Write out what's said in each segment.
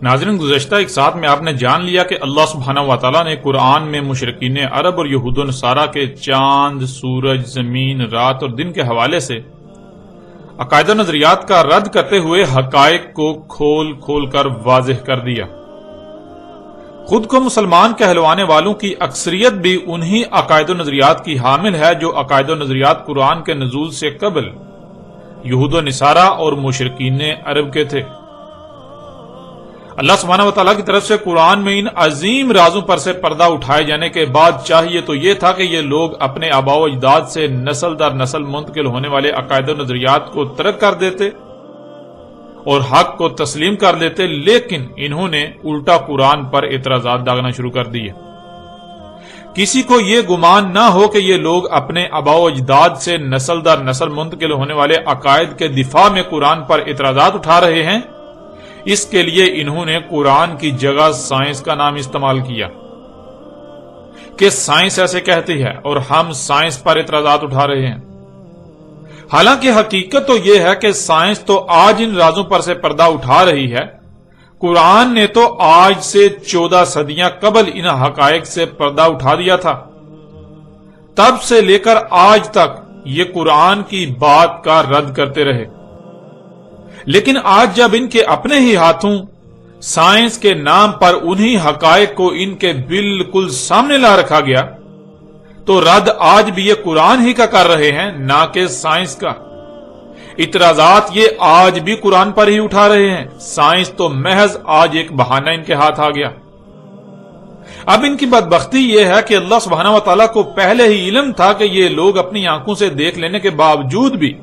ناظرین، گزشتہ ایک ساتھ میں آپ نے جان لیا کہ اللہ سبحانہ و تعالیٰ نے قرآن میں مشرکین عرب اور یہود و نصارہ کے چاند، سورج، زمین، رات اور دن کے حوالے سے عقائد و نظریات کا رد کرتے ہوئے حقائق کو کھول کھول کر واضح کر دیا۔ خود کو مسلمان کہلوانے والوں کی اکثریت بھی انہی عقائد و نظریات کی حامل ہے جو عقائد و نظریات قرآن کے نزول سے قبل یہود و نصارہ اور مشرکین عرب کے تھے۔ اللہ سبحانہ و تعالیٰ کی طرف سے قرآن میں ان عظیم رازوں پر سے پردہ اٹھائے جانے کے بعد چاہیے تو یہ تھا کہ یہ لوگ اپنے آباء و اجداد سے نسل در نسل منتقل ہونے والے عقائد و نظریات کو ترک کر دیتے اور حق کو تسلیم کر لیتے، لیکن انہوں نے الٹا قرآن پر اعتراضات داغنا شروع کر دیے۔ کسی کو یہ گمان نہ ہو کہ یہ لوگ اپنے آباء و اجداد سے نسل در نسل منتقل ہونے والے عقائد کے دفاع میں قرآن پر اعتراضات اٹھا رہے ہیں، اس کے لیے انہوں نے قرآن کی جگہ سائنس کا نام استعمال کیا کہ سائنس ایسے کہتی ہے اور ہم سائنس پر اعتراضات اٹھا رہے ہیں۔ حالانکہ حقیقت تو یہ ہے کہ سائنس تو آج ان رازوں پر سے پردہ اٹھا رہی ہے، قرآن نے تو آج سے 14 صدیاں قبل ان حقائق سے پردہ اٹھا دیا تھا۔ تب سے لے کر آج تک یہ قرآن کی بات کا رد کرتے رہے، لیکن آج جب ان کے اپنے ہی ہاتھوں سائنس کے نام پر انہی حقائق کو ان کے بالکل سامنے لا رکھا گیا تو رد آج بھی یہ قرآن ہی کا کر رہے ہیں، نہ کہ سائنس کا۔ اعتراضات یہ آج بھی قرآن پر ہی اٹھا رہے ہیں، سائنس تو محض آج ایک بہانہ ان کے ہاتھ آ گیا۔ اب ان کی بدبختی یہ ہے کہ اللہ سبحانہ و تعالیٰ کو پہلے ہی علم تھا کہ یہ لوگ اپنی آنکھوں سے دیکھ لینے کے باوجود بھی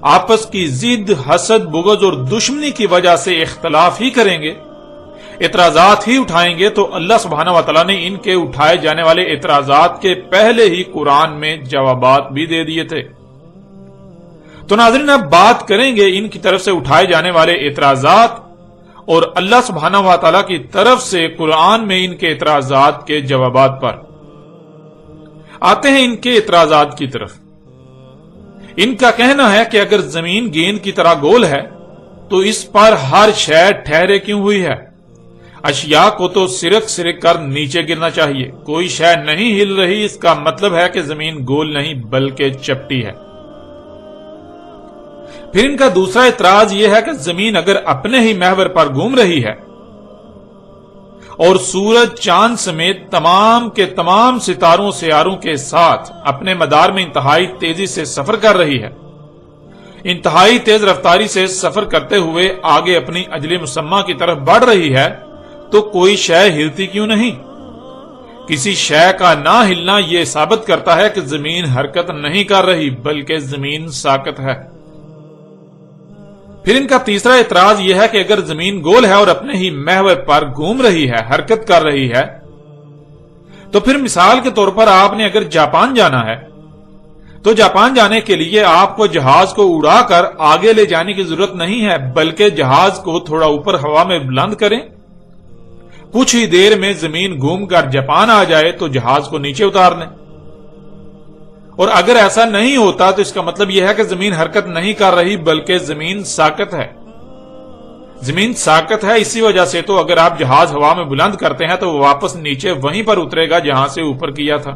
آپس کی ضد، حسد، بغض اور دشمنی کی وجہ سے اختلاف ہی کریں گے، اعتراضات ہی اٹھائیں گے، تو اللہ سبحانہ و تعالیٰ نے ان کے اٹھائے جانے والے اعتراضات کے پہلے ہی قرآن میں جوابات بھی دے دیے تھے۔ تو ناظرین، اب بات کریں گے ان کی طرف سے اٹھائے جانے والے اعتراضات اور اللہ سبحانہ و تعالیٰ کی طرف سے قرآن میں ان کے اعتراضات کے جوابات پر۔ آتے ہیں ان کے اعتراضات کی طرف۔ ان کا کہنا ہے کہ اگر زمین گیند کی طرح گول ہے تو اس پر ہر شے ٹھہرے کیوں ہوئی ہے؟ اشیاء کو تو سرک سرک کر نیچے گرنا چاہیے، کوئی شے نہیں ہل رہی، اس کا مطلب ہے کہ زمین گول نہیں بلکہ چپٹی ہے۔ پھر ان کا دوسرا اعتراض یہ ہے کہ زمین اگر اپنے ہی محور پر گھوم رہی ہے اور سورج، چاند سمیت تمام کے تمام ستاروں سیاروں کے ساتھ اپنے مدار میں انتہائی تیزی سے سفر کر رہی ہے، انتہائی تیز رفتاری سے سفر کرتے ہوئے آگے اپنی اجل مسمى کی طرف بڑھ رہی ہے، تو کوئی شے ہلتی کیوں نہیں؟ کسی شے کا نہ ہلنا یہ ثابت کرتا ہے کہ زمین حرکت نہیں کر رہی بلکہ زمین ساکت ہے۔ پھر ان کا تیسرا اعتراض یہ ہے کہ اگر زمین گول ہے اور اپنے ہی محور پر گھوم رہی ہے، حرکت کر رہی ہے، تو پھر مثال کے طور پر آپ نے اگر جاپان جانا ہے تو جاپان جانے کے لیے آپ کو جہاز کو اڑا کر آگے لے جانے کی ضرورت نہیں ہے، بلکہ جہاز کو تھوڑا اوپر ہوا میں بلند کریں، کچھ ہی دیر میں زمین گھوم کر جاپان آ جائے تو جہاز کو نیچے اتار لیں۔ اور اگر ایسا نہیں ہوتا تو اس کا مطلب یہ ہے کہ زمین حرکت نہیں کر رہی بلکہ زمین ساکت ہے۔ زمین ساکت ہے، اسی وجہ سے تو اگر آپ جہاز ہوا میں بلند کرتے ہیں تو وہ واپس نیچے وہیں پر اترے گا جہاں سے اوپر کیا تھا،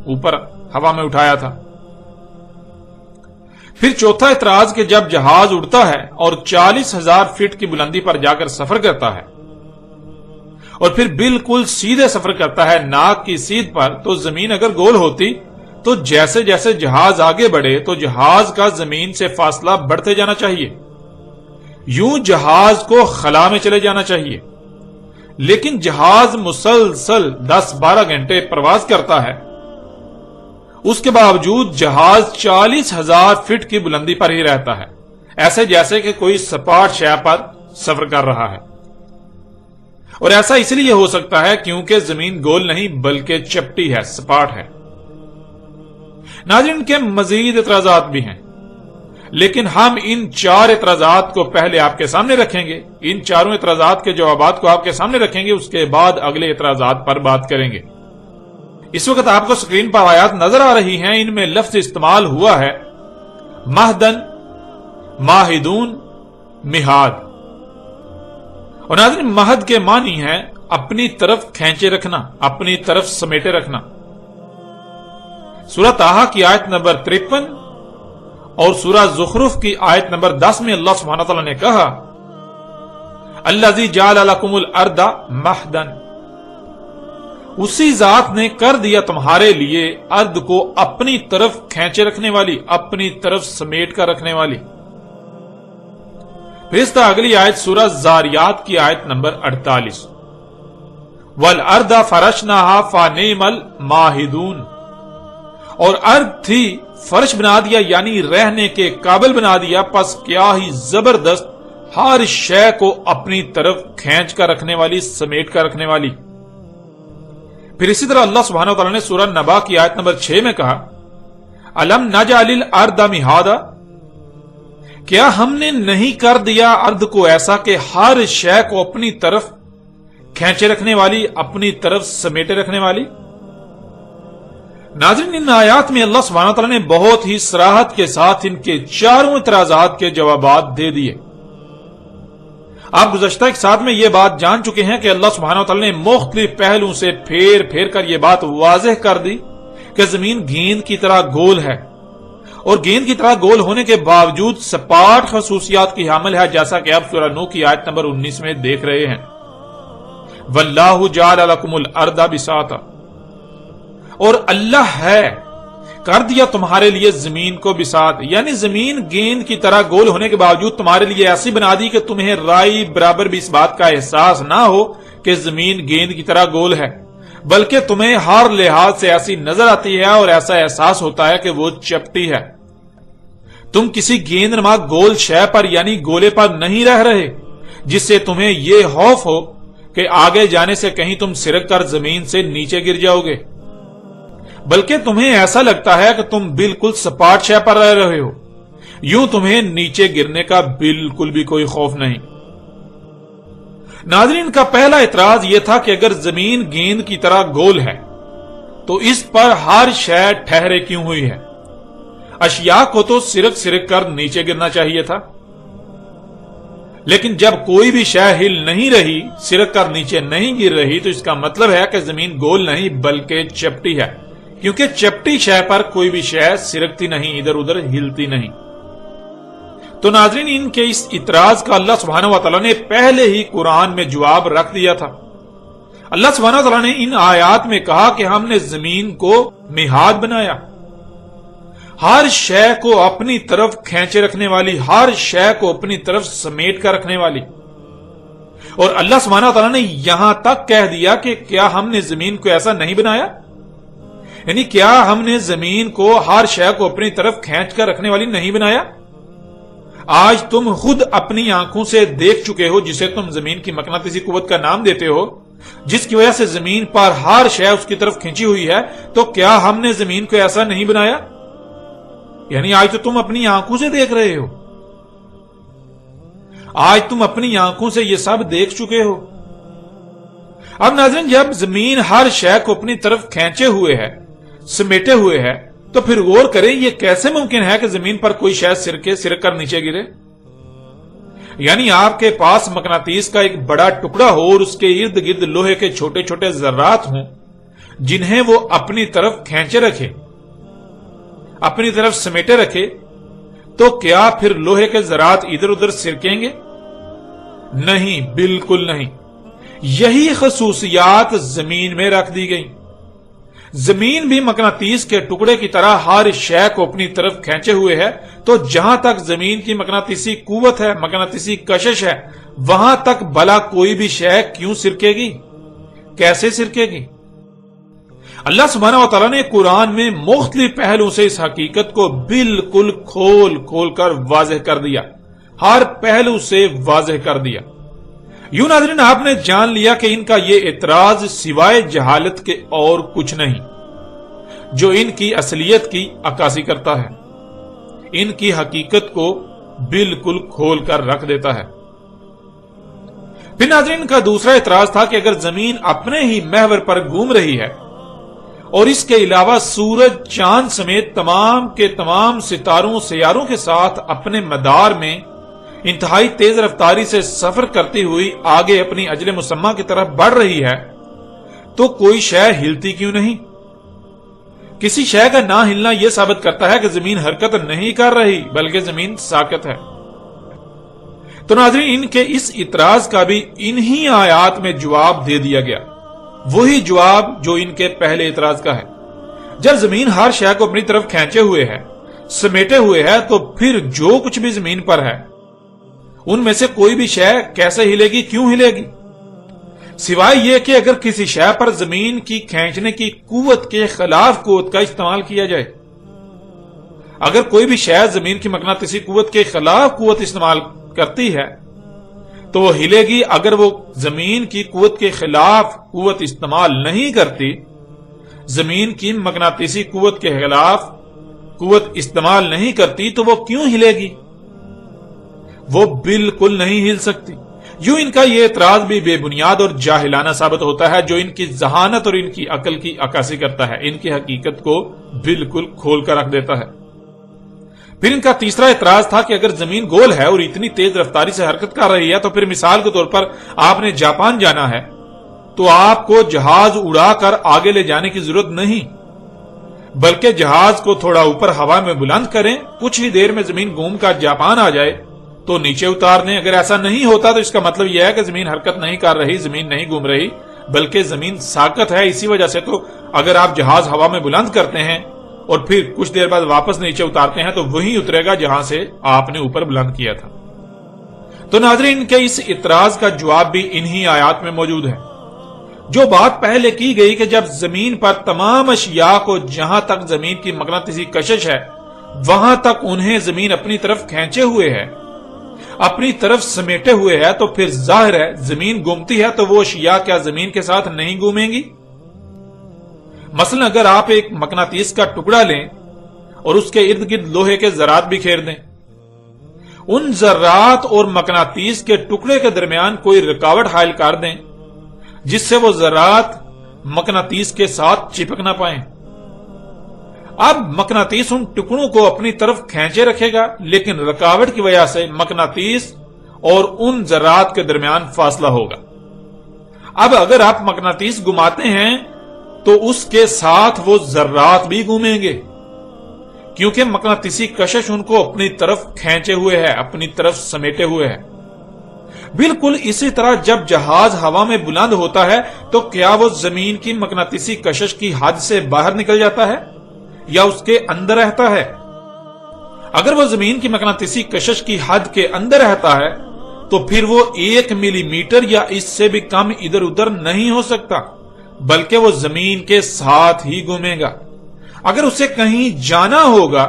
اوپر ہوا میں اٹھایا تھا۔ پھر چوتھا اعتراض کہ جب جہاز اڑتا ہے اور 40,000 فٹ کی بلندی پر جا کر سفر کرتا ہے اور پھر بالکل سیدھے سفر کرتا ہے ناک کی سیدھ پر، تو زمین اگر گول ہوتی تو جیسے جیسے جہاز آگے بڑھے تو جہاز کا زمین سے فاصلہ بڑھتے جانا چاہیے، یوں جہاز کو خلا میں چلے جانا چاہیے، لیکن جہاز مسلسل 10-12 گھنٹے پرواز کرتا ہے، اس کے باوجود جہاز 40,000 فٹ کی بلندی پر ہی رہتا ہے، ایسے جیسے کہ کوئی سپاٹ شے پر سفر کر رہا ہے۔ اور ایسا اس لیے ہو سکتا ہے کیونکہ زمین گول نہیں بلکہ چپٹی ہے، سپاٹ ہے۔ ناظرین، کے مزید اعتراضات بھی ہیں، لیکن ہم ان 4 اعتراضات کو پہلے آپ کے سامنے رکھیں گے، ان چاروں اعتراضات کے جوابات کو آپ کے سامنے رکھیں گے، اس کے بعد اگلے اعتراضات پر بات کریں گے۔ اس وقت آپ کو سکرین پر آیات نظر آ رہی ہیں، ان میں لفظ استعمال ہوا ہے مہدن، ماہدون، مہاد، اور ناظرین مہد کے معنی ہے اپنی طرف کھینچے رکھنا، اپنی طرف سمیٹے رکھنا۔ سورہ طٰہٰ کی آیت نمبر 53 اور سورہ زخرف کی آیت نمبر 10 میں اللہ سبحانہ وتعالی نے کہا الذی جعل لکم الارض مہدا، اسی ذات نے کر دیا تمہارے لیے ارض کو اپنی طرف کھینچے رکھنے والی، اپنی طرف سمیٹ کر رکھنے والی۔ پھر اس طرح اگلی آیت سورہ زاریات کی آیت نمبر 48 والارض فرشناها فنعم الماہدون، اور ارض تھی فرش بنا دیا یعنی رہنے کے قابل بنا دیا، پس کیا ہی زبردست ہر شے کو اپنی طرف کھینچ کر رکھنے والی، سمیٹ کر رکھنے والی۔ پھر اسی طرح اللہ سبحانہ وتعالی نے سورہ نبا کی آیت نمبر 6 میں کہا الم نجعل الارض مہادا، کیا ہم نے نہیں کر دیا ارض کو ایسا کہ ہر شے کو اپنی طرف کھینچے رکھنے والی، اپنی طرف سمیٹے رکھنے والی۔ ناظرین ان آیات میں اللہ سبحانہ وتعالی نے بہت ہی صراحت کے ساتھ ان کے چاروں اعتراضات کے جوابات دے دیے۔ آپ گزشتہ ایک ساتھ میں یہ بات جان چکے ہیں کہ اللہ سبحانہ وتعالی نے مختلف پہلوؤں سے پھیر پھیر کر یہ بات واضح کر دی کہ زمین گیند کی طرح گول ہے، اور گیند کی طرح گول ہونے کے باوجود سپاٹ خصوصیات کی حامل ہے، جیسا کہ آپ سورہ نوح کی آیت نمبر 19 میں دیکھ رہے ہیں واللہ جعل لکم الارض بساطا، اور اللہ ہے کر دیا تمہارے لیے زمین کو بساط، یعنی زمین گیند کی طرح گول ہونے کے باوجود تمہارے لیے ایسی بنا دی کہ تمہیں رائی برابر بھی اس بات کا احساس نہ ہو کہ زمین گیند کی طرح گول ہے، بلکہ تمہیں ہر لحاظ سے ایسی نظر آتی ہے اور ایسا احساس ہوتا ہے کہ وہ چپٹی ہے۔ تم کسی گیند نما گول شے پر یعنی گولے پر نہیں رہ رہے جس سے تمہیں یہ خوف ہو کہ آگے جانے سے کہیں تم سرک کر زمین سے نیچے گر جاؤ گے، بلکہ تمہیں ایسا لگتا ہے کہ تم بالکل سپاٹ شے پر رہ رہے ہو، یوں تمہیں نیچے گرنے کا بالکل بھی کوئی خوف نہیں۔ ناظرین کا پہلا اعتراض یہ تھا کہ اگر زمین گیند کی طرح گول ہے تو اس پر ہر شے ٹھہرے کیوں ہوئی ہے؟ اشیاء کو تو سرک سرک کر نیچے گرنا چاہیے تھا، لیکن جب کوئی بھی شے ہل نہیں رہی، سرک کر نیچے نہیں گر رہی، تو اس کا مطلب ہے کہ زمین گول نہیں بلکہ چپٹی ہے، کیونکہ چپٹی شے پر کوئی بھی شے سرکتی نہیں، ادھر ادھر ہلتی نہیں۔ تو ناظرین ان کے اس اعتراض کا اللہ سبحانہ وتعالی نے پہلے ہی قرآن میں جواب رکھ دیا تھا۔ اللہ سبحانہ وتعالی نے ان آیات میں کہا کہ ہم نے زمین کو مہاد بنایا، ہر شے کو اپنی طرف کھینچے رکھنے والی، ہر شے کو اپنی طرف سمیٹ کر رکھنے والی۔ اور اللہ سبحانہ وتعالی نے یہاں تک کہہ دیا کہ کیا ہم نے زمین کو ایسا نہیں بنایا، یعنی کیا ہم نے زمین کو ہر شے کو اپنی طرف کھینچ کر رکھنے والی نہیں بنایا؟ آج تم خود اپنی آنکھوں سے دیکھ چکے ہو، جسے تم زمین کی مقناطیسی قوت کا نام دیتے ہو، جس کی وجہ سے زمین پر ہر شے اس کی طرف کھینچی ہوئی ہے، تو کیا ہم نے زمین کو ایسا نہیں بنایا؟ یعنی آج تو تم اپنی آنکھوں سے دیکھ رہے ہو، آج تم اپنی آنکھوں سے یہ سب دیکھ چکے ہو۔ اب ناظرین جب زمین ہر شے کو اپنی طرف کھینچے ہوئے ہے، سمیٹے ہوئے ہے، تو پھر غور کریں یہ کیسے ممکن ہے کہ زمین پر کوئی شے سرک کر نیچے گرے؟ یعنی آپ کے پاس مقناطیس کا ایک بڑا ٹکڑا ہو اور اس کے ارد گرد لوہے کے چھوٹے چھوٹے ذرات ہوں جنہیں وہ اپنی طرف کھینچے رکھے، اپنی طرف سمیٹے رکھے، تو کیا پھر لوہے کے ذرات ادھر ادھر سرکیں گے؟ نہیں، بالکل نہیں۔ یہی خصوصیات زمین میں رکھ دی گئی۔ زمین بھی مقناطیس کے ٹکڑے کی طرح ہر شے کو اپنی طرف کھینچے ہوئے ہے، تو جہاں تک زمین کی مقناطیسی قوت ہے، مقناطیسی کشش ہے، وہاں تک بھلا کوئی بھی شے کیوں سرکے گی؟ کیسے سرکے گی؟ اللہ سبحانہ وتعالی نے قرآن میں مختلف پہلوؤں سے اس حقیقت کو بالکل کھول کھول کر واضح کر دیا، ہر پہلو سے واضح کر دیا۔ یوں ناظرین آپ نے جان لیا کہ ان کا یہ اعتراض سوائے جہالت کے اور کچھ نہیں، جو ان کی اصلیت کی عکاسی کرتا ہے، ان کی حقیقت کو بالکل کھول کر رکھ دیتا ہے۔ پھر ناظرین کا دوسرا اعتراض تھا کہ اگر زمین اپنے ہی محور پر گھوم رہی ہے اور اس کے علاوہ سورج، چاند سمیت تمام کے تمام ستاروں سیاروں کے ساتھ اپنے مدار میں انتہائی تیز رفتاری سے سفر کرتی ہوئی آگے اپنی اجل مسمہ کی طرف بڑھ رہی ہے تو کوئی شے ہلتی کیوں نہیں؟ کسی شے کا نہ ہلنا یہ ثابت کرتا ہے کہ زمین حرکت نہیں کر رہی بلکہ زمین ساکت ہے۔ تو ناظرین، ان کے اس اعتراض کا بھی انہی آیات میں جواب دے دیا گیا، وہی جواب جو ان کے پہلے اعتراض کا ہے۔ جب زمین ہر شے کو اپنی طرف کھینچے ہوئے ہے، سمیٹے ہوئے ہے، تو پھر جو کچھ بھی زمین پر ہے ان میں سے کوئی بھی شے کیسے ہلے گی، کیوں ہلے گی؟ سوائے یہ کہ اگر کسی شے پر زمین کی کھینچنے کی قوت کے خلاف قوت کا استعمال کیا جائے۔ اگر کوئی بھی شے زمین کی مقناطیسی قوت کے خلاف قوت استعمال کرتی ہے تو وہ ہلے گی۔ اگر وہ زمین کی قوت کے خلاف قوت استعمال نہیں کرتی، زمین کی مقناطیسی قوت کے خلاف قوت استعمال نہیں کرتی، تو وہ کیوں ہلے گی؟ وہ بالکل نہیں ہل سکتی۔ یوں ان کا یہ اعتراض بھی بے بنیاد اور جاہلانہ ثابت ہوتا ہے، جو ان کی ذہانت اور ان کی عقل کی عکاسی کرتا ہے، ان کی حقیقت کو بالکل کھول کر رکھ دیتا ہے۔ پھر ان کا تیسرا اعتراض تھا کہ اگر زمین گول ہے اور اتنی تیز رفتاری سے حرکت کر رہی ہے تو پھر مثال کے طور پر آپ نے جاپان جانا ہے تو آپ کو جہاز اڑا کر آگے لے جانے کی ضرورت نہیں، بلکہ جہاز کو تھوڑا اوپر ہوا میں بلند کریں، کچھ ہی دیر میں زمین گھوم کر جاپان آ جائے تو نیچے اتار دیں۔ اگر ایسا نہیں ہوتا تو اس کا مطلب یہ ہے کہ زمین حرکت نہیں کر رہی، زمین نہیں گھوم رہی بلکہ زمین ساکت ہے۔ اسی وجہ سے تو اگر آپ جہاز ہوا میں بلند کرتے ہیں اور پھر کچھ دیر بعد واپس نیچے اتارتے ہیں تو وہی اترے گا جہاں سے آپ نے اوپر بلند کیا تھا۔ تو ناظرین، کے اس اعتراض کا جواب بھی انہی آیات میں موجود ہے۔ جو بات پہلے کی گئی کہ جب زمین پر تمام اشیاء کو جہاں تک زمین کی مقناطیسی کشش ہے وہاں تک انہیں زمین اپنی طرف کھینچے ہوئے ہے، اپنی طرف سمیٹے ہوئے ہے، تو پھر ظاہر ہے زمین گھومتی ہے تو وہ اشیاء کیا زمین کے ساتھ نہیں گھومیں گی؟ مثلا اگر آپ ایک مقناطیس کا ٹکڑا لیں اور اس کے ارد گرد لوہے کے ذرات بکھیر دیں، ان ذرات اور مقناطیس کے ٹکڑے کے درمیان کوئی رکاوٹ حائل کر دیں جس سے وہ ذرات مقناطیس کے ساتھ چپک نہ پائیں۔ اب مقناطیس ان ٹکڑوں کو اپنی طرف کھینچے رکھے گا، لیکن رکاوٹ کی وجہ سے مقناطیس اور ان ذرات کے درمیان فاصلہ ہوگا۔ اب اگر آپ مقناطیس گھماتے ہیں تو اس کے ساتھ وہ ذرات بھی گھومیں گے، کیونکہ مقناطیسی کشش ان کو اپنی طرف کھینچے ہوئے ہے، اپنی طرف سمیٹے ہوئے ہے۔ بالکل اسی طرح جب جہاز ہوا میں بلند ہوتا ہے تو کیا وہ زمین کی مقناطیسی کشش کی حد سے باہر نکل جاتا ہے یا اس کے اندر رہتا ہے؟ اگر وہ زمین کی مقناطیسی کشش کی حد کے اندر رہتا ہے تو پھر وہ 1 ملی میٹر یا اس سے بھی کم ادھر ادھر نہیں ہو سکتا، بلکہ وہ زمین کے ساتھ ہی گھومے گا۔ اگر اسے کہیں جانا ہوگا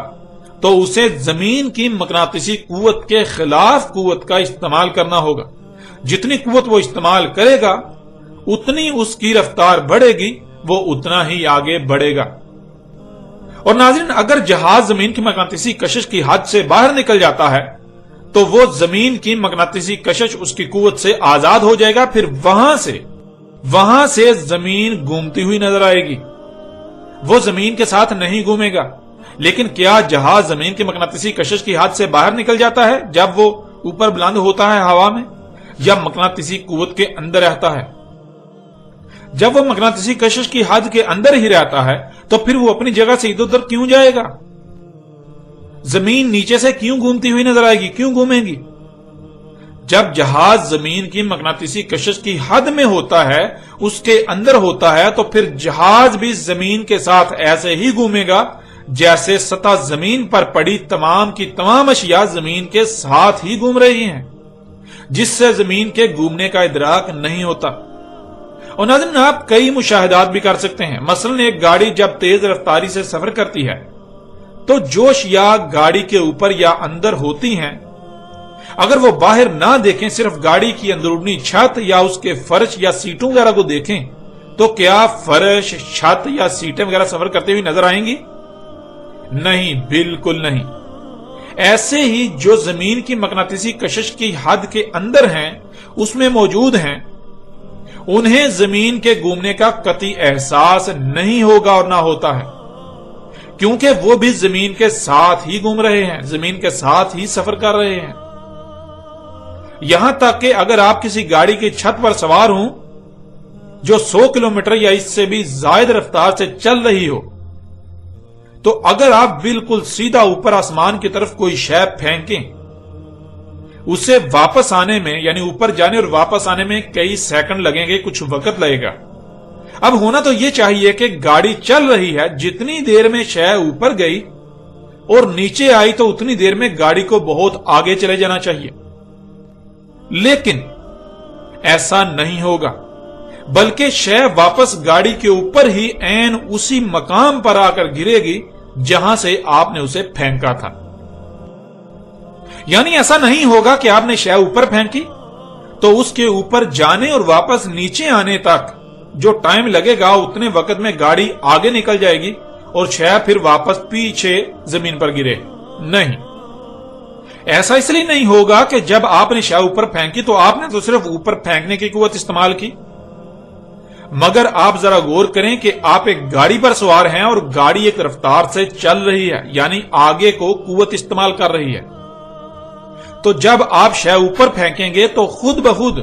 تو اسے زمین کی مقناطیسی قوت کے خلاف قوت کا استعمال کرنا ہوگا۔ جتنی قوت وہ استعمال کرے گا اتنی اس کی رفتار بڑھے گی، وہ اتنا ہی آگے بڑھے گا۔ اور ناظرین، اگر جہاز زمین کی مقناطیسی کشش کی حد سے باہر نکل جاتا ہے تو وہ زمین کی مقناطیسی کشش اس کی قوت سے آزاد ہو جائے گا، پھر وہاں سے زمین گھومتی ہوئی نظر آئے گی، وہ زمین کے ساتھ نہیں گھومے گا۔ لیکن کیا جہاز زمین کی مقناطیسی کشش کی حد سے باہر نکل جاتا ہے جب وہ اوپر بلند ہوتا ہے ہوا میں، یا مقناطیسی قوت کے اندر رہتا ہے؟ جب وہ مقناطیسی کشش کی حد کے اندر ہی رہتا ہے تو پھر وہ اپنی جگہ سے ادھر ادھر کیوں جائے گا؟ زمین نیچے سے کیوں گھومتی ہوئی نظر آئے گی، کیوں گھومے گی؟ جب جہاز زمین کی مقناطیسی کشش کی حد میں ہوتا ہے، اس کے اندر ہوتا ہے، تو پھر جہاز بھی زمین کے ساتھ ایسے ہی گھومے گا جیسے سطح زمین پر پڑی تمام کی تمام اشیاء زمین کے ساتھ ہی گھوم رہی ہیں، جس سے زمین کے گھومنے کا ادراک نہیں ہوتا۔ اور ناظرین، آپ کئی مشاہدات بھی کر سکتے ہیں۔ مثلا ایک گاڑی جب تیز رفتاری سے سفر کرتی ہے تو جو اشیاء گاڑی کے اوپر یا اندر ہوتی ہیں، اگر وہ باہر نہ دیکھیں، صرف گاڑی کی اندرونی چھت یا اس کے فرش یا سیٹوں وغیرہ کو دیکھیں، تو کیا فرش، چھت یا سیٹیں وغیرہ سفر کرتے ہوئی نظر آئیں گی؟ نہیں، بالکل نہیں۔ ایسے ہی جو زمین کی مقناطیسی کشش کی حد کے اندر ہیں، اس میں موجود ہیں، انہیں زمین کے گھومنے کا قطعی احساس نہیں ہوگا اور نہ ہوتا ہے، کیونکہ وہ بھی زمین کے ساتھ ہی گھوم رہے ہیں، زمین کے ساتھ ہی سفر کر رہے ہیں۔ یہاں تک کہ اگر آپ کسی گاڑی کی چھت پر سوار ہوں جو 100 کلومیٹر یا اس سے بھی زائد رفتار سے چل رہی ہو، تو اگر آپ بالکل سیدھا اوپر آسمان کی طرف کوئی شے پھینکیں، اسے واپس آنے میں، یعنی اوپر جانے اور واپس آنے میں کئی سیکنڈ لگیں گے، کچھ وقت لگے گا۔ اب ہونا تو یہ چاہیے کہ گاڑی چل رہی ہے، جتنی دیر میں شے اوپر گئی اور نیچے آئی تو اتنی دیر میں گاڑی کو بہت آگے چلے جانا چاہیے، لیکن ایسا نہیں ہوگا، بلکہ شے واپس گاڑی کے اوپر ہی عین اسی مقام پر آ کر گرے گی جہاں سے آپ نے اسے پھینکا تھا۔ یعنی ایسا نہیں ہوگا کہ آپ نے شے اوپر پھینکی تو اس کے اوپر جانے اور واپس نیچے آنے تک جو ٹائم لگے گا اتنے وقت میں گاڑی آگے نکل جائے گی اور شے پھر واپس پیچھے زمین پر گرے۔ نہیں، ایسا اس لیے نہیں ہوگا کہ جب آپ نے شے اوپر پھینکی تو آپ نے تو صرف اوپر پھینکنے کی قوت استعمال کی، مگر آپ ذرا غور کریں کہ آپ ایک گاڑی پر سوار ہیں اور گاڑی ایک رفتار سے چل رہی ہے، یعنی آگے کو قوت استعمال کر رہی ہے۔ تو جب آپ شے اوپر پھینکیں گے تو خود بخود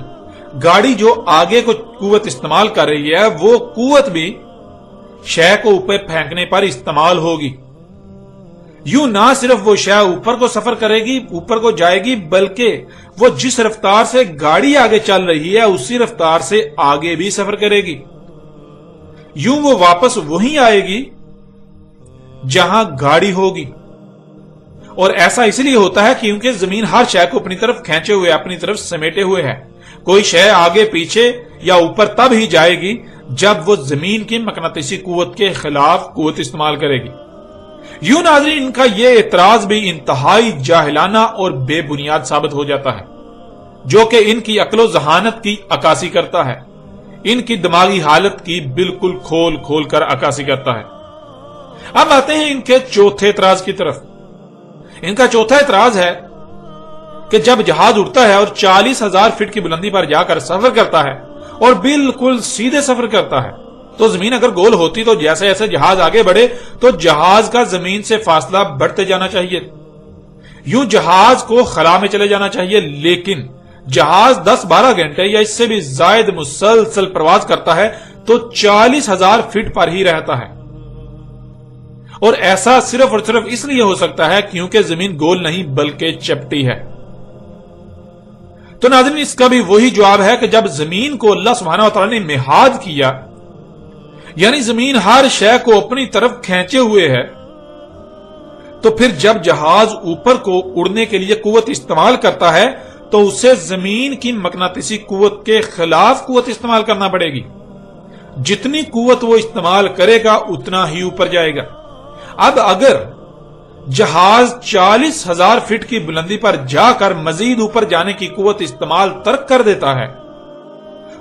گاڑی جو آگے کو قوت استعمال کر رہی ہے وہ قوت بھی شے کو اوپر پھینکنے پر استعمال ہوگی۔ یوں نہ صرف وہ شے اوپر کو سفر کرے گی، اوپر کو جائے گی، بلکہ وہ جس رفتار سے گاڑی آگے چل رہی ہے اسی رفتار سے آگے بھی سفر کرے گی۔ یوں وہ واپس وہیں آئے گی جہاں گاڑی ہوگی۔ اور ایسا اس لیے ہوتا ہے کیونکہ زمین ہر شے کو اپنی طرف کھینچے ہوئے، اپنی طرف سمیٹے ہوئے ہے۔ کوئی شے آگے پیچھے یا اوپر تب ہی جائے گی جب وہ زمین کی مقناطیسی قوت کے خلاف قوت استعمال کرے گی۔ یوں ناظرین، ان کا یہ اعتراض بھی انتہائی جاہلانہ اور بے بنیاد ثابت ہو جاتا ہے، جو کہ ان کی عقل و ذہانت کی عکاسی کرتا ہے، ان کی دماغی حالت کی بالکل کھول کھول کر عکاسی کرتا ہے۔ اب آتے ہیں ان کے چوتھے اعتراض کی طرف۔ ان کا چوتھا اعتراض ہے کہ جب جہاز اڑتا ہے اور 40,000 فٹ کی بلندی پر جا کر سفر کرتا ہے اور بالکل سیدھے سفر کرتا ہے تو زمین اگر گول ہوتی تو جیسے جیسے جہاز آگے بڑھے تو جہاز کا زمین سے فاصلہ بڑھتے جانا چاہیے، یوں جہاز کو خلا میں چلے جانا چاہیے، لیکن جہاز 10-12 گھنٹے یا اس سے بھی زائد مسلسل پرواز کرتا ہے تو 40,000 فٹ پر ہی رہتا ہے۔ اور ایسا صرف اور صرف اس لیے ہو سکتا ہے کیونکہ زمین گول نہیں بلکہ چپٹی ہے۔ تو ناظرین، اس کا بھی وہی جواب ہے کہ جب زمین کو اللہ سبحانہ و تعالی نے مہاد کیا، یعنی زمین ہر شے کو اپنی طرف کھینچے ہوئے ہے، تو پھر جب جہاز اوپر کو اڑنے کے لیے قوت استعمال کرتا ہے تو اسے زمین کی مقناطیسی قوت کے خلاف قوت استعمال کرنا پڑے گی۔ جتنی قوت وہ استعمال کرے گا اتنا ہی اوپر جائے گا۔ اب اگر جہاز 40,000 فٹ کی بلندی پر جا کر مزید اوپر جانے کی قوت استعمال ترک کر دیتا ہے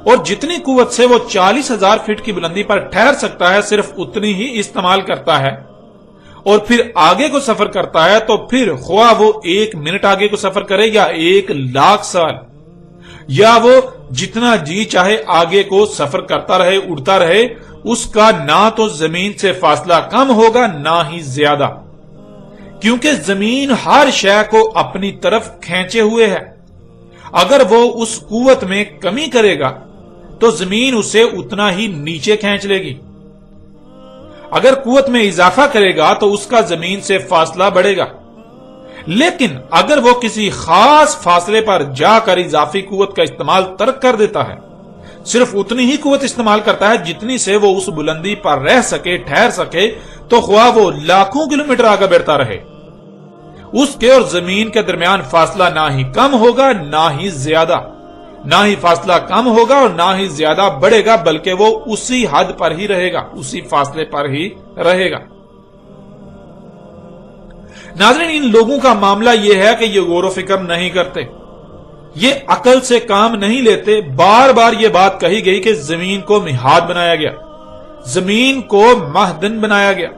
اور جتنی قوت سے وہ 40,000 فٹ کی بلندی پر ٹھہر سکتا ہے صرف اتنی ہی استعمال کرتا ہے اور پھر آگے کو سفر کرتا ہے، تو پھر خواہ وہ 1 منٹ آگے کو سفر کرے یا 1,00,000 سال، یا وہ جتنا جی چاہے آگے کو سفر کرتا رہے، اڑتا رہے، اس کا نہ تو زمین سے فاصلہ کم ہوگا نہ ہی زیادہ، کیونکہ زمین ہر شے کو اپنی طرف کھینچے ہوئے ہے۔ اگر وہ اس قوت میں کمی کرے گا تو زمین اسے اتنا ہی نیچے کھینچ لے گی، اگر قوت میں اضافہ کرے گا تو اس کا زمین سے فاصلہ بڑھے گا، لیکن اگر وہ کسی خاص فاصلے پر جا کر اضافی قوت کا استعمال ترک کر دیتا ہے، صرف اتنی ہی قوت استعمال کرتا ہے جتنی سے وہ اس بلندی پر رہ سکے، ٹھہر سکے، تو خواہ وہ لاکھوں کلومیٹر آگے بڑھتا رہے، اس کے اور زمین کے درمیان فاصلہ نہ ہی کم ہوگا نہ ہی زیادہ، نہ ہی فاصلہ کم ہوگا اور نہ ہی زیادہ بڑھے گا، بلکہ وہ اسی حد پر ہی رہے گا، اسی فاصلے پر ہی رہے گا۔ ناظرین، ان لوگوں کا معاملہ یہ ہے کہ یہ غور و فکر نہیں کرتے، یہ عقل سے کام نہیں لیتے۔ بار بار یہ بات کہی گئی کہ زمین کو مہاد بنایا گیا، زمین کو مہدن بنایا گیا،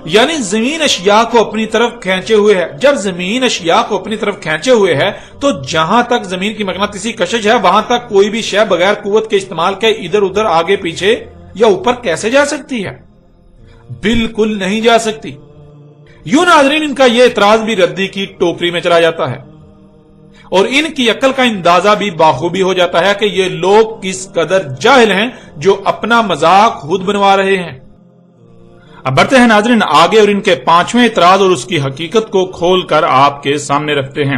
یعنی زمین اشیاء کو اپنی طرف کھینچے ہوئے ہے۔ جب زمین اشیاء کو اپنی طرف کھینچے ہوئے ہے تو جہاں تک زمین کی مقناطیسی کشش ہے وہاں تک کوئی بھی شے بغیر قوت کے استعمال کے ادھر ادھر آگے پیچھے یا اوپر کیسے جا سکتی ہے؟ بالکل نہیں جا سکتی۔ یوں ناظرین، ان کا یہ اعتراض بھی ردی کی ٹوکری میں چلا جاتا ہے اور ان کی عقل کا اندازہ بھی باخوبی ہو جاتا ہے کہ یہ لوگ کس قدر جاہل ہیں جو اپنا مذاق خود بنوا رہے ہیں۔ اب بڑھتے ہیں ناظرین آگے اور ان کے پانچویں اعتراض اور اس کی حقیقت کو کھول کر آپ کے سامنے رکھتے ہیں۔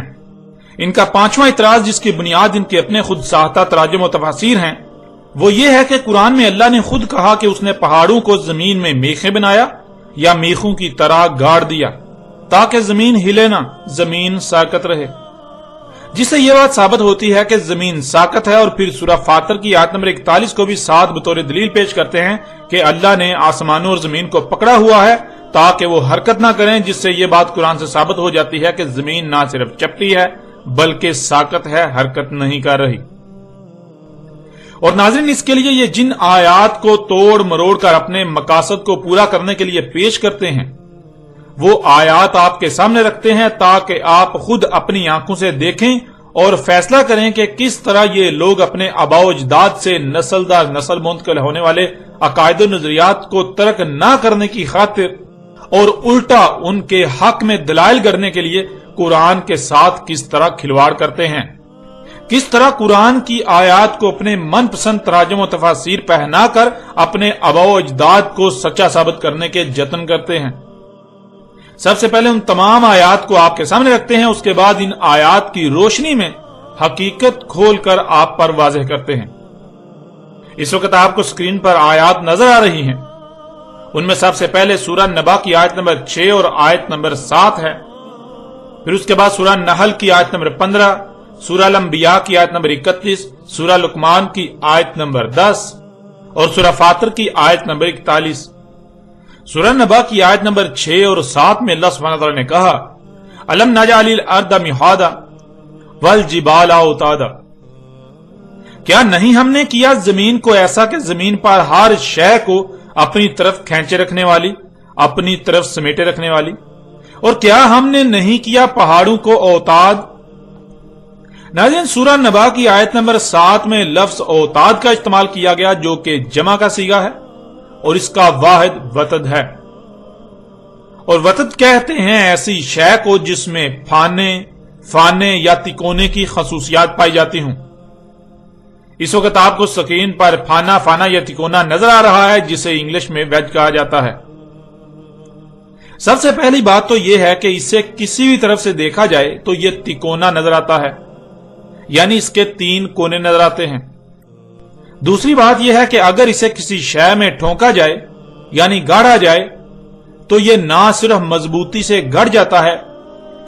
ان کا پانچواں اعتراض، جس کی بنیاد ان کے اپنے خود ساختہ تراجم و تفاسیر ہیں، وہ یہ ہے کہ قرآن میں اللہ نے خود کہا کہ اس نے پہاڑوں کو زمین میں میخیں بنایا یا میخوں کی طرح گاڑ دیا تاکہ زمین ہلے نہ، زمین ساکت رہے، جس سے یہ بات ثابت ہوتی ہے کہ زمین ساکت ہے۔ اور پھر سورہ فاطر کی آیت نمبر 41 کو بھی ساتھ بطور دلیل پیش کرتے ہیں کہ اللہ نے آسمانوں اور زمین کو پکڑا ہوا ہے تاکہ وہ حرکت نہ کریں، جس سے یہ بات قرآن سے ثابت ہو جاتی ہے کہ زمین نہ صرف چپٹی ہے بلکہ ساکت ہے، حرکت نہیں کر رہی۔ اور ناظرین اس کے لیے یہ جن آیات کو توڑ مروڑ کر اپنے مقاصد کو پورا کرنے کے لیے پیش کرتے ہیں، وہ آیات آپ کے سامنے رکھتے ہیں تاکہ آپ خود اپنی آنکھوں سے دیکھیں اور فیصلہ کریں کہ کس طرح یہ لوگ اپنے آباء و اجداد سے نسل در نسل منتقل ہونے والے عقائد و نظریات کو ترک نہ کرنے کی خاطر اور الٹا ان کے حق میں دلائل گڑھنے کے لیے قرآن کے ساتھ کس طرح کھلواڑ کرتے ہیں، کس طرح قرآن کی آیات کو اپنے من پسند تراجم و تفاسیر پہنا کر اپنے آباء و اجداد کو سچا ثابت کرنے کے جتن کرتے ہیں۔ سب سے پہلے ان تمام آیات کو آپ کے سامنے رکھتے ہیں، اس کے بعد ان آیات کی روشنی میں حقیقت کھول کر آپ پر واضح کرتے ہیں۔ اس وقت آپ کو سکرین پر آیات نظر آ رہی ہیں، ان میں سب سے پہلے سورہ نبا کی آیت نمبر 6 اور آیت نمبر 7 ہے، پھر اس کے بعد سورہ نحل کی آیت نمبر 15، سورہ الانبیاء کی آیت نمبر 31، سورہ لقمان کی آیت نمبر 10 اور سورہ فاطر کی آیت نمبر 41۔ سورہ نبا کی آیت نمبر 6 اور 7 میں اللہ سبحانہ وتعالی نے کہا الم نجعل الارض مہادا والجبال اوتادا، کیا نہیں ہم نے کیا زمین کو ایسا کہ زمین پر ہر شے کو اپنی طرف کھینچے رکھنے والی، اپنی طرف سمیٹے رکھنے والی، اور کیا ہم نے نہیں کیا پہاڑوں کو اوتاد۔ ناظرین سورہ نبا کی آیت نمبر 7 میں لفظ اوتاد کا استعمال کیا گیا جو کہ جمع کا صیغہ ہے اور اس کا واحد وتد ہے، اور وتد کہتے ہیں ایسی شے کو جس میں فانے یا تکونے کی خصوصیات پائی جاتی ہوں۔ اس وقت آپ کو سکرین پر فانا یا تکونا نظر آ رہا ہے، جسے انگلش میں ویج کہا جاتا ہے۔ سب سے پہلی بات تو یہ ہے کہ اسے کسی بھی طرف سے دیکھا جائے تو یہ تکونا نظر آتا ہے، یعنی اس کے 3 کونے نظر آتے ہیں۔ دوسری بات یہ ہے کہ اگر اسے کسی شے میں ٹھونکا جائے یعنی گاڑا جائے تو یہ نہ صرف مضبوطی سے گڑ جاتا ہے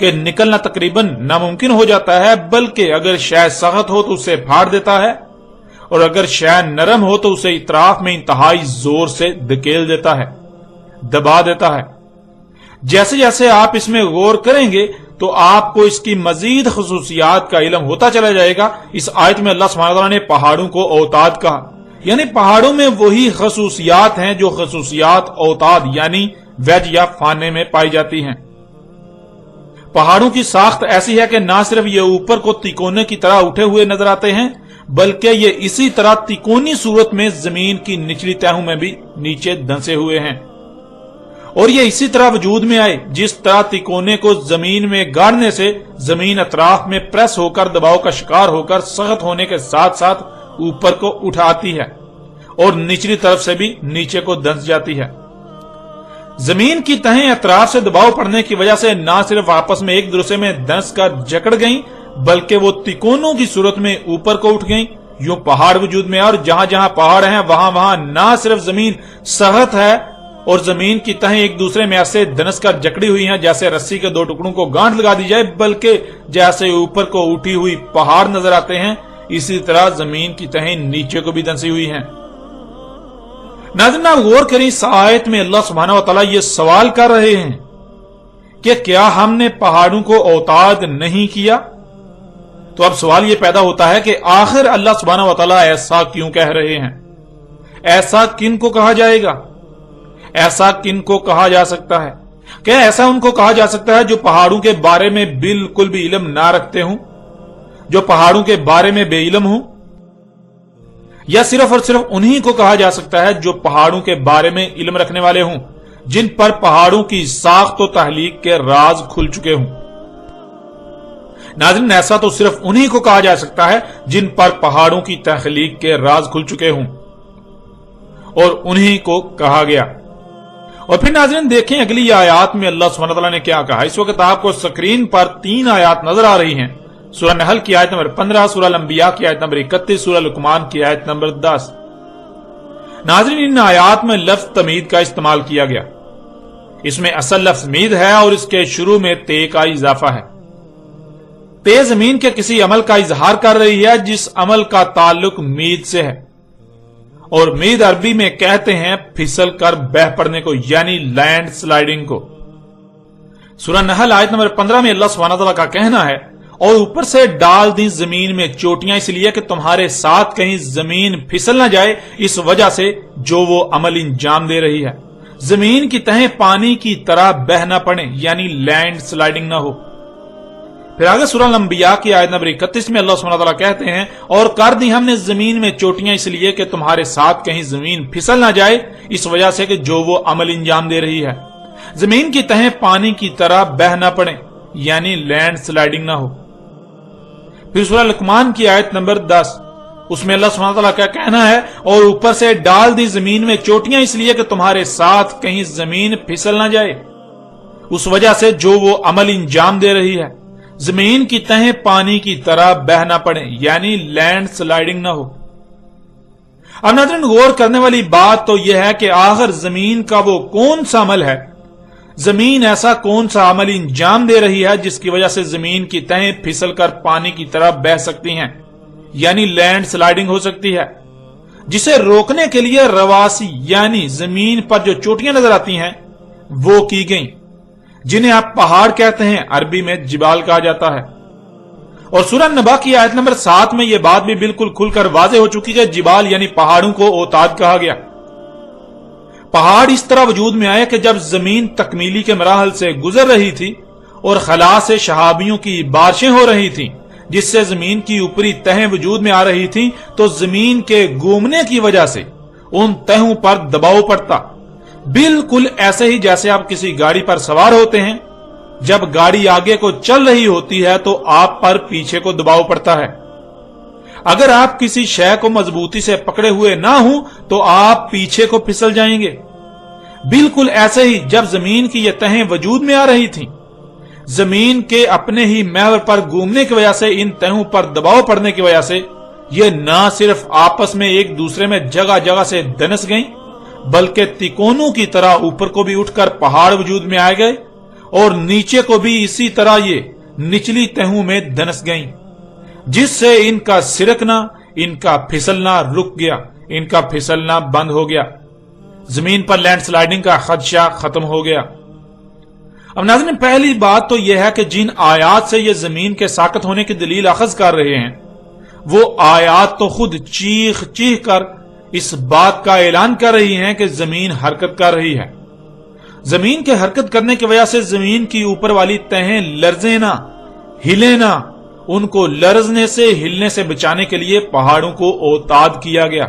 کہ نکلنا تقریباً ناممکن ہو جاتا ہے، بلکہ اگر شے سخت ہو تو اسے پھاڑ دیتا ہے، اور اگر شے نرم ہو تو اسے اطراف میں انتہائی زور سے دھکیل دیتا ہے، دبا دیتا ہے۔ جیسے جیسے آپ اس میں غور کریں گے تو آپ کو اس کی مزید خصوصیات کا علم ہوتا چلا جائے گا۔ اس آیت میں اللہ سبحانہ وتعالی نے پہاڑوں کو اوتاد کہا، یعنی پہاڑوں میں وہی خصوصیات ہیں جو خصوصیات اوتاد یعنی ویج یا فانے میں پائی جاتی ہیں۔ پہاڑوں کی ساخت ایسی ہے کہ نہ صرف یہ اوپر کو تکونے کی طرح اٹھے ہوئے نظر آتے ہیں، بلکہ یہ اسی طرح تکونی صورت میں زمین کی نچلی تہوں میں بھی نیچے دھنسے ہوئے ہیں، اور یہ اسی طرح وجود میں آئے جس طرح تکونے کو زمین میں گاڑنے سے زمین اطراف میں پریس ہو کر دباؤ کا شکار ہو کر سخت ہونے کے ساتھ ساتھ اوپر کو اٹھاتی ہے اور نچلی طرف سے بھی نیچے کو دھنس جاتی ہے۔ زمین کی تہیں اطراف سے دباؤ پڑنے کی وجہ سے نہ صرف آپس میں ایک دوسرے میں دھنس کر جکڑ گئیں، بلکہ وہ تکونوں کی صورت میں اوپر کو اٹھ گئیں۔ یوں پہاڑ وجود میں، اور جہاں جہاں پہاڑ ہیں وہاں نہ صرف زمین سخت ہے اور زمین کی تہیں ایک دوسرے میں ایسے دھنس کر جکڑی ہوئی ہیں جیسے رسی کے 2 ٹکڑوں کو گانٹھ لگا دی جائے، بلکہ جیسے اوپر کو اٹھی ہوئی پہاڑ نظر آتے ہیں اسی طرح زمین کی تہیں نیچے کو بھی دھنسی ہوئی ہیں۔ ناظرین آپ غور کریں، اس آیت میں اللہ سبحانہ وتعالی یہ سوال کر رہے ہیں کہ کیا ہم نے پہاڑوں کو اوتاد نہیں کیا؟ تو اب سوال یہ پیدا ہوتا ہے کہ آخر اللہ سبحانہ وتعالی ایسا کیوں کہہ رہے ہیں؟ ایسا کن کو کہا جائے گا؟ ایسا کن کو کہا جا سکتا ہے؟ کیا ایسا ان کو کہا جا سکتا ہے جو پہاڑوں کے بارے میں بالکل بھی علم نہ رکھتے ہوں، جو پہاڑوں کے بارے میں بے علم ہوں؟ یا صرف اور صرف انہی کو کہا جا سکتا ہے جو پہاڑوں کے بارے میں علم رکھنے والے ہوں، جن پر پہاڑوں کی ساخت و تخلیق کے راز کھل چکے ہوں؟ ناظرین ایسا تو صرف انہی کو کہا جا سکتا ہے جن پر پہاڑوں کی تخلیق کے راز کھل چکے ہوں، اور انہی کو کہا گیا۔ اور پھر ناظرین دیکھیں اگلی آیات میں اللہ سبحانہ وتعالی نے کیا کہا۔ اس وقت آپ کو سکرین پر 3 آیات نظر آ رہی ہیں، سورہ نحل کی آیت نمبر 15، سورہ الانبیاء کی آیت نمبر 31، سورہ لقمان کی آیت نمبر 10۔ ناظرین ان آیات میں لفظ تمہید کا استعمال کیا گیا۔ اس میں اصل لفظ مید ہے اور اس کے شروع میں تے کا اضافہ ہے۔ تے زمین کے کسی عمل کا اظہار کر رہی ہے جس عمل کا تعلق مید سے ہے، اور مید عربی میں کہتے ہیں پھسل کر بہ پڑنے کو، یعنی لینڈ سلائیڈنگ کو۔ سورہ نحل آیت نمبر 15 میں اللہ سبحانہ وتعالی کا کہنا ہے، اور اوپر سے ڈال دی زمین میں چوٹیاں اس لیے کہ تمہارے ساتھ کہیں زمین پھسل نہ جائے، اس وجہ سے جو وہ عمل انجام دے رہی ہے۔ زمین کی تہیں پانی کی طرح بہ نہ پڑے، یعنی لینڈ سلائیڈنگ نہ ہو۔ پھر آگے سورہ الانبیاء کی آیت نمبر 31 میں اللہ سبحانہ وتعالی کہتے ہیں، اور کر دی ہم نے زمین میں چوٹیاں اس لیے کہ تمہارے ساتھ کہیں زمین پھسل نہ جائے، اس وجہ سے کہ جو وہ عمل انجام دے رہی ہے۔ زمین کی تہیں پانی کی طرح بہ نہ پڑے، یعنی لینڈ سلائیڈنگ نہ ہو۔ پھر سورہ لقمان کی آیت نمبر 10، اس میں اللہ سبحانہ وتعالی کا کہنا ہے، اور اوپر سے ڈال دی زمین میں چوٹیاں اس لیے کہ تمہارے ساتھ کہیں زمین پھسل نہ جائے، اس وجہ سے جو وہ عمل انجام دے رہی ہے۔ زمین کی تہیں پانی کی طرح بہ نہ پڑے، یعنی لینڈ سلائیڈنگ نہ ہو۔ اب ناظرین غور کرنے والی بات تو یہ ہے کہ آخر زمین کا وہ کون سا عمل ہے، زمین ایسا کون سا عمل انجام دے رہی ہے جس کی وجہ سے زمین کی تہیں پھسل کر پانی کی طرح بہ سکتی ہیں، یعنی لینڈ سلائیڈنگ ہو سکتی ہے، جسے روکنے کے لیے رواسی یعنی زمین پر جو چوٹیاں نظر آتی ہیں وہ کی گئیں، جنہیں آپ پہاڑ کہتے ہیں، عربی میں جبال کہا جاتا ہے۔ اور سورہ نبا کی آیت نمبر 7 میں یہ بات بھی بالکل کھل کر واضح ہو چکی کہ جبال یعنی پہاڑوں کو اوتاد کہا گیا۔ پہاڑ اس طرح وجود میں آئے کہ جب زمین تکمیلی کے مراحل سے گزر رہی تھی اور خلا سے شہابیوں کی بارشیں ہو رہی تھیں، جس سے زمین کی اوپری تہیں وجود میں آ رہی تھیں، تو زمین کے گھومنے کی وجہ سے ان تہوں پر دباؤ پڑتا، بالکل ایسے ہی جیسے آپ کسی گاڑی پر سوار ہوتے ہیں، جب گاڑی آگے کو چل رہی ہوتی ہے تو آپ پر پیچھے کو دباؤ پڑتا ہے۔ اگر آپ کسی شے کو مضبوطی سے پکڑے ہوئے نہ ہوں تو آپ پیچھے کو پھسل جائیں گے۔ بالکل ایسے ہی جب زمین کی یہ تہیں وجود میں آ رہی تھیں، زمین کے اپنے ہی محور پر گھومنے کی وجہ سے ان تہوں پر دباؤ پڑنے کی وجہ سے یہ نہ صرف آپس میں ایک دوسرے میں جگہ جگہ سے دنس گئیں، بلکہ تکونوں کی طرح اوپر کو بھی اٹھ کر پہاڑ وجود میں آئے گئے، اور نیچے کو بھی اسی طرح یہ نچلی تہوں میں دنس گئیں، جس سے ان کا سرکنا، ان کا پھسلنا رک گیا، ان کا پھسلنا بند ہو گیا، زمین پر لینڈ سلائیڈنگ کا خدشہ ختم ہو گیا۔ اب ناظرین پہلی بات تو یہ ہے کہ جن آیات سے یہ زمین کے ساکت ہونے کی دلیل اخذ کر رہے ہیں، وہ آیات تو خود چیخ چیخ کر اس بات کا اعلان کر رہی ہیں کہ زمین حرکت کر رہی ہے۔ زمین کے حرکت کرنے کی وجہ سے زمین کی اوپر والی تہیں لرزیں نہ، ہلیں نہ، ان کو لرزنے سے ہلنے سے بچانے کے لیے پہاڑوں کو اوتاد کیا گیا۔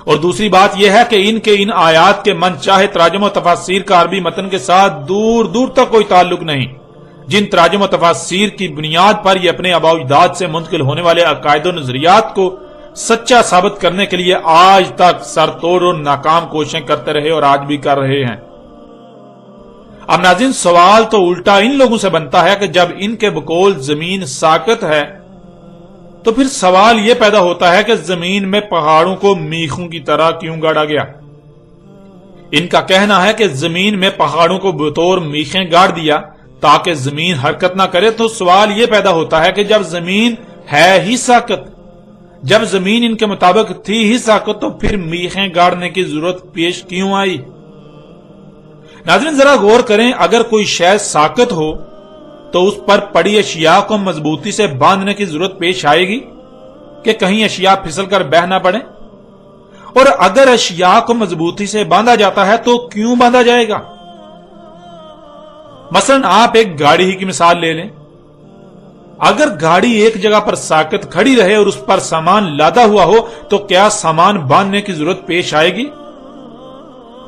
اور دوسری بات یہ ہے کہ ان آیات کے من چاہے تراجم و تفاسیر کا عربی متن کے ساتھ دور دور تک کوئی تعلق نہیں، جن تراجم و تفاسیر کی بنیاد پر یہ اپنے آباء و اجداد سے منتقل ہونے والے عقائد و نظریات کو سچا ثابت کرنے کے لیے آج تک سر توڑ اور ناکام کوششیں کرتے رہے اور آج بھی کر رہے ہیں۔ اب ناظرین سوال تو الٹا ان لوگوں سے بنتا ہے کہ جب ان کے بقول زمین ساکت ہے تو پھر سوال یہ پیدا ہوتا ہے کہ زمین میں پہاڑوں کو میخوں کی طرح کیوں گاڑا گیا۔ ان کا کہنا ہے کہ زمین میں پہاڑوں کو بطور میخیں گاڑ دیا تاکہ زمین حرکت نہ کرے، تو سوال یہ پیدا ہوتا ہے کہ جب زمین ہے ہی ساکت، جب زمین ان کے مطابق تھی ہی ساکت، تو پھر میخیں گاڑنے کی ضرورت پیش کیوں آئی؟ ناظرین ذرا غور کریں، اگر کوئی شے ساکت ہو تو اس پر پڑی اشیاء کو مضبوطی سے باندھنے کی ضرورت پیش آئے گی کہ کہیں اشیاء پھسل کر بہ نہ پڑیں؟ اور اگر اشیاء کو مضبوطی سے باندھا جاتا ہے تو کیوں باندھا جائے گا؟ مثلا آپ ایک گاڑی ہی کی مثال لے لیں، اگر گاڑی ایک جگہ پر ساکت کھڑی رہے اور اس پر سامان لادا ہوا ہو تو کیا سامان باندھنے کی ضرورت پیش آئے گی؟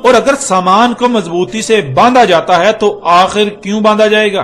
اور اگر سامان کو مضبوطی سے باندھا جاتا ہے تو آخر کیوں باندھا جائے گا؟